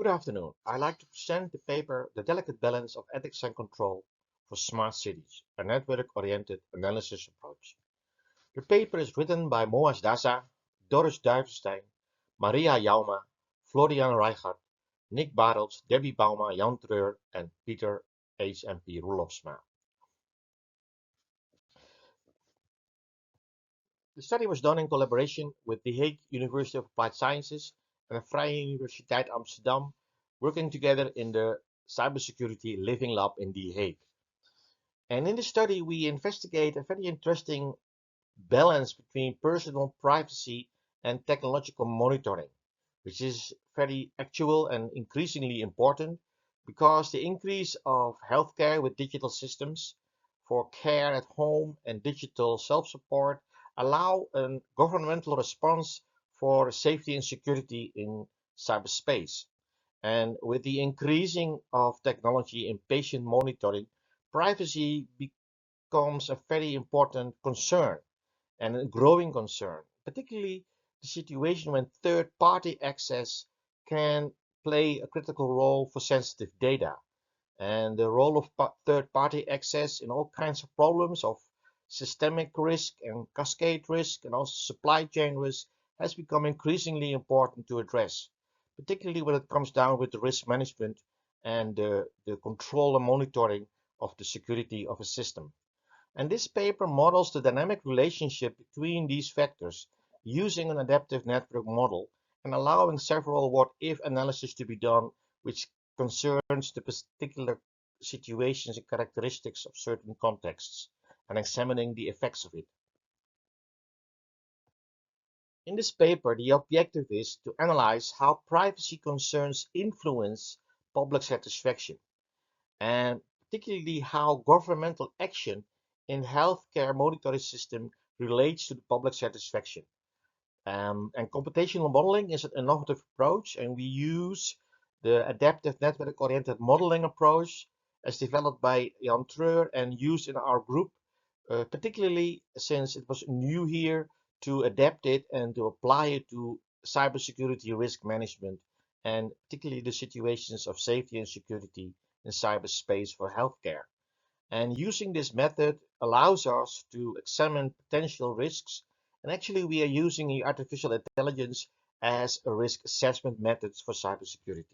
Good afternoon. I'd like to present the paper The Delicate Balance of Ethics and Control for Smart Cities, a network-oriented analysis approach. The paper is written by Moaz Daza, Doris Duivenstein, Maria Jauma, Florian Reichert, Nick Bartels, Debbie Bauma, Jan Treur, and Peter H.M.P. Roelofsma. The study was done in collaboration with the Hague University of Applied Sciences and the Vrije Universiteit Amsterdam, working together in the Cybersecurity Living Lab in The Hague. And in this study, we investigate a very interesting balance between personal privacy and technological monitoring, which is very actual and increasingly important because the increase of healthcare with digital systems for care at home and digital self-support allow a governmental response for safety and security in cyberspace. And with the increasing of technology in patient monitoring, privacy becomes a very important concern and a growing concern, particularly the situation when third-party access can play a critical role for sensitive data. And the role of third-party access in all kinds of problems of systemic risk and cascade risk and also supply chain risk has become increasingly important to address, particularly when it comes down with the risk management and the control and monitoring of the security of a system. And this paper models the dynamic relationship between these factors using an adaptive network model and allowing several what-if analysis to be done, which concerns the particular situations and characteristics of certain contexts and examining the effects of it. In this paper, the objective is to analyze how privacy concerns influence public satisfaction, and particularly how governmental action in healthcare monitoring system relates to the public satisfaction. And computational modeling is an innovative approach, and we use the adaptive network-oriented modeling approach as developed by Jan Treur and used in our group, particularly since it was new here to adapt it and to apply it to cybersecurity risk management, and particularly the situations of safety and security in cyberspace for healthcare. And using this method allows us to examine potential risks. And actually, we are using artificial intelligence as a risk assessment method for cybersecurity.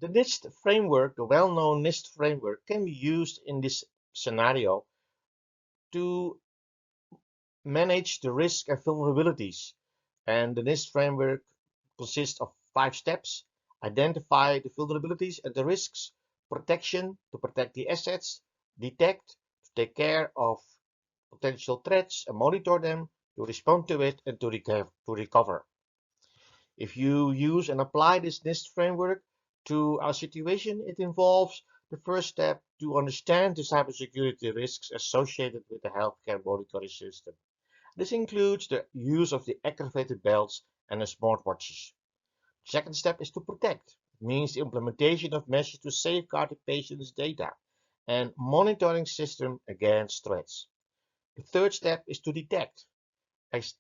The NIST framework, the well-known NIST framework, can be used in this scenario to manage the risk and vulnerabilities. And the NIST framework consists of 5 steps: identify the vulnerabilities and the risks, protection to protect the assets, detect to take care of potential threats and monitor them, to respond to it, and to recover. If you use and apply this NIST framework to our situation, it involves the first step to understand the cybersecurity risks associated with the healthcare monitoring system. This includes the use of the activated belts and the smartwatches. The second step is to protect. It means the implementation of measures to safeguard the patient's data and monitoring system against threats. The third step is to detect.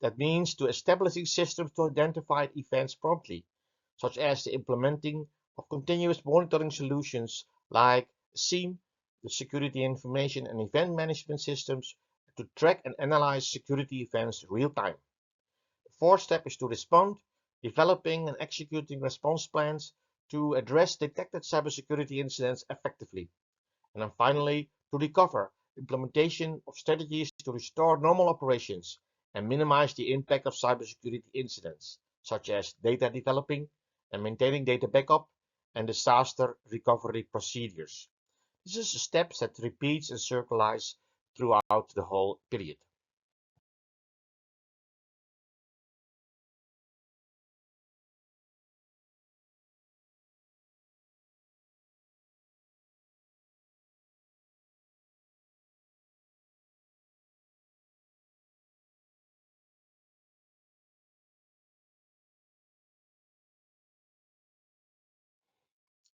That means to establishing systems to identify events promptly, such as the implementing of continuous monitoring solutions like SIEM, the Security Information and Event Management Systems, to track and analyze security events real time. The fourth step is to respond, developing and executing response plans to address detected cybersecurity incidents effectively. And then finally, to recover, implementation of strategies to restore normal operations and minimize the impact of cybersecurity incidents, such as data developing and maintaining data backup and disaster recovery procedures. This is a step that repeats and circulates throughout the whole period.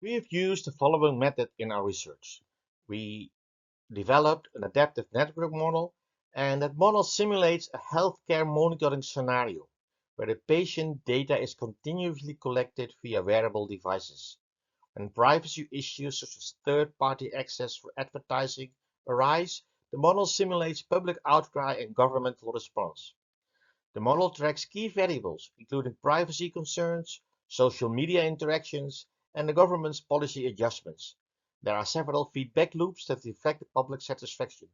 We have used the following method in our research. We developed an adaptive network model, and that model simulates a healthcare monitoring scenario where the patient data is continuously collected via wearable devices. When privacy issues such as third-party access for advertising arise, the model simulates public outcry and governmental response. The model tracks key variables, including privacy concerns, social media interactions, and the government's policy adjustments. There are several feedback loops that reflect the public satisfaction,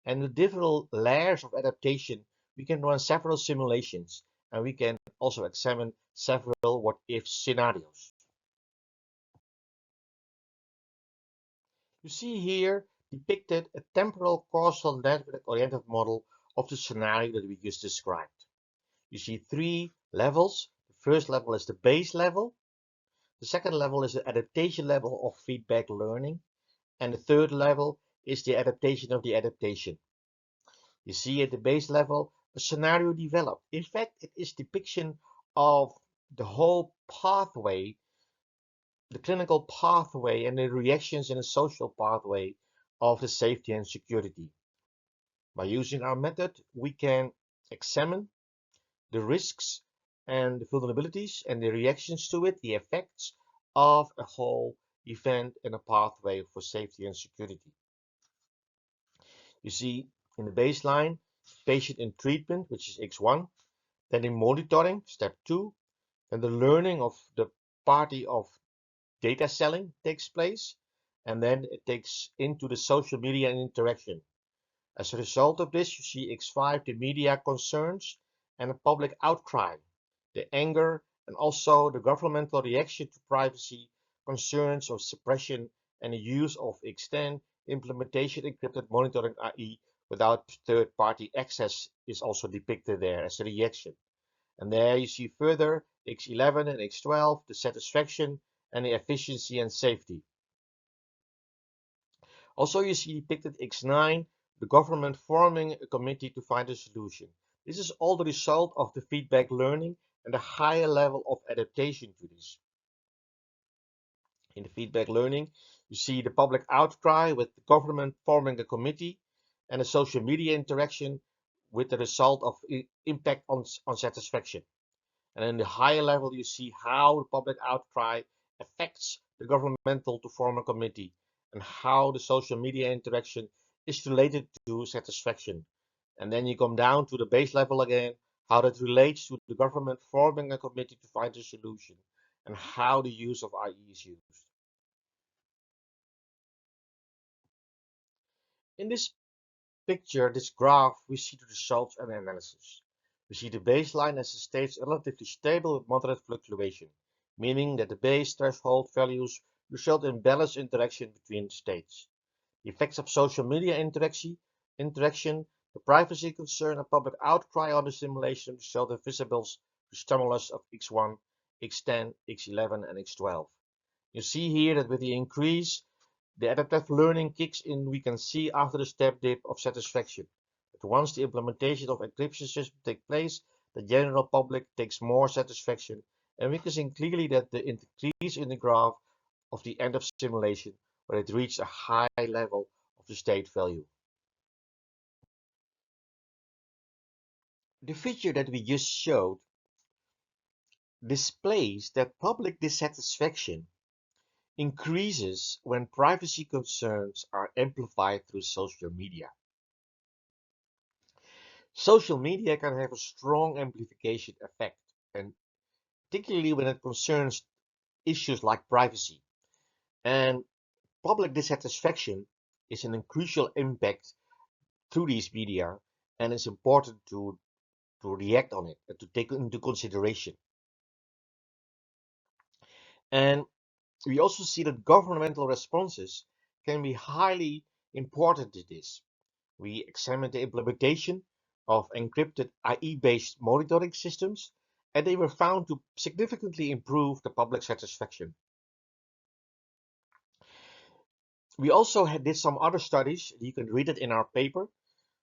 and with different layers of adaptation, we can run several simulations, and we can also examine several what-if scenarios. You see here depicted a temporal causal network-oriented model of the scenario that we just described. You see three levels. The first level is the base level. The second level is the adaptation level of feedback learning. And the third level is the adaptation of the adaptation. You see at the base level a scenario developed. In fact, it is depiction of the whole pathway, the clinical pathway and the reactions in the social pathway of the safety and security. By using our method, we can examine the risks and the vulnerabilities and the reactions to it, the effects of a whole event and a pathway for safety and security. You see in the baseline, patient in treatment, which is X1, then in monitoring, step 2, then the learning of the party of data selling takes place, and then it takes into the social media and interaction. As a result of this, you see X5, the media concerns and a public outcry, the anger, and also the governmental reaction to privacy concerns of suppression and the use of X10 implementation encrypted monitoring AI without third-party access is also depicted there as a reaction. And there you see further X11 and X12, the satisfaction and the efficiency and safety. Also, you see depicted X9, the government forming a committee to find a solution. This is all the result of the feedback learning and a higher level of adaptation to this. In the feedback learning, you see the public outcry with the government forming a committee and a social media interaction with the result of impact on satisfaction. And in the higher level, you see how the public outcry affects the governmental to form a committee and how the social media interaction is related to satisfaction. And then you come down to the base level again, how that relates to the government forming a committee to find a solution and how the use of IE is used. In this picture, this graph, we see the results and analysis. We see the baseline as the states relatively stable with moderate fluctuation, meaning that the base threshold values result in balanced interaction between states. The effects of social media interaction, the privacy concern and public outcry on the simulation result in visible stimulus of X1, X10, X11 and X12. You see here that with the increase, the adaptive learning kicks in, we can see after the step dip of satisfaction. But once the implementation of encryption system takes place, the general public takes more satisfaction, and we can see clearly that the increase in the graph of the end of simulation, where it reached a high level of the state value. The figure that we just showed displays that public dissatisfaction increases when privacy concerns are amplified through social media. Social media can have a strong amplification effect, and particularly when it concerns issues like privacy. And public dissatisfaction is an crucial impact through these media, and it's important to react on it and to take it into consideration. And we also see that governmental responses can be highly important to this. We examined the implementation of encrypted IE-based monitoring systems, and they were found to significantly improve the public satisfaction. We also did some other studies. You can read it in our paper,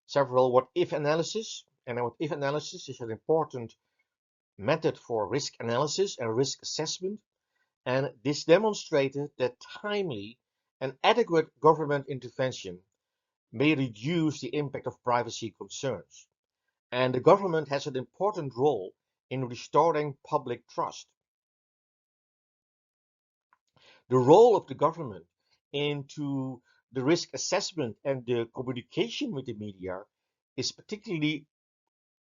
several what-if analysis. And a what-if analysis is an important method for risk analysis and risk assessment. And this demonstrated that timely and adequate government intervention may reduce the impact of privacy concerns. And the government has an important role in restoring public trust. The role of the government into the risk assessment and the communication with the media is particularly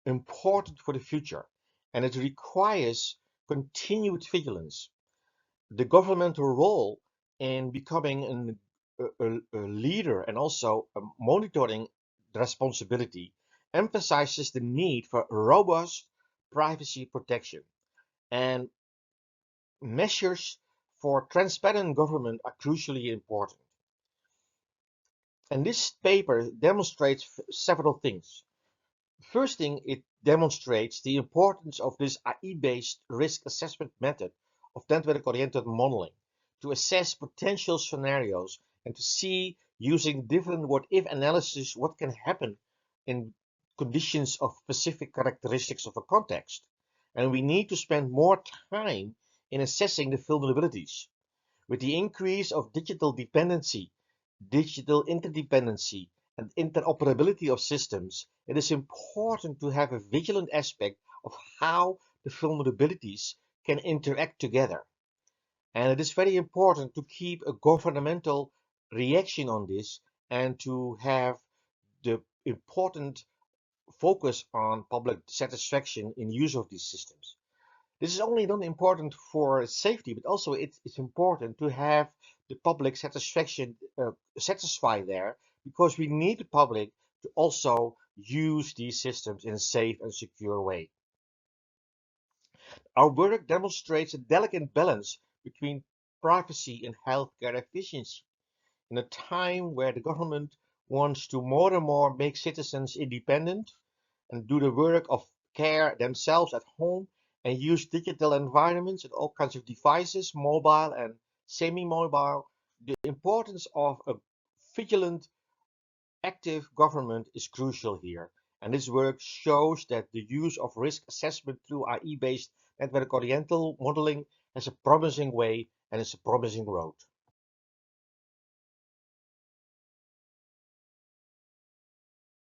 important for the future, and it requires continued vigilance. The governmental role in becoming a leader and also a monitoring responsibility emphasizes the need for robust privacy protection, and measures for transparent government are crucially important. And this paper demonstrates several things. First thing, it demonstrates the importance of this AI-based risk assessment method of network-oriented modeling to assess potential scenarios and to see, using different what-if analysis, what can happen in conditions of specific characteristics of a context. And we need to spend more time in assessing the vulnerabilities. With the increase of digital dependency, digital interdependency, and interoperability of systems, it is important to have a vigilant aspect of how the vulnerabilities can interact together. And it is very important to keep a governmental reaction on this and to have the important focus on public satisfaction in use of these systems. This is only not important for safety, but also it's important to have the public satisfaction satisfied there, because we need the public to also use these systems in a safe and secure way. Our work demonstrates a delicate balance between privacy and healthcare efficiency. In a time where the government wants to more and more make citizens independent and do the work of care themselves at home and use digital environments and all kinds of devices, mobile and semi-mobile, the importance of a vigilant, active government is crucial here. And this work shows that the use of risk assessment through AI-based network-oriented modeling has a promising way and is a promising road.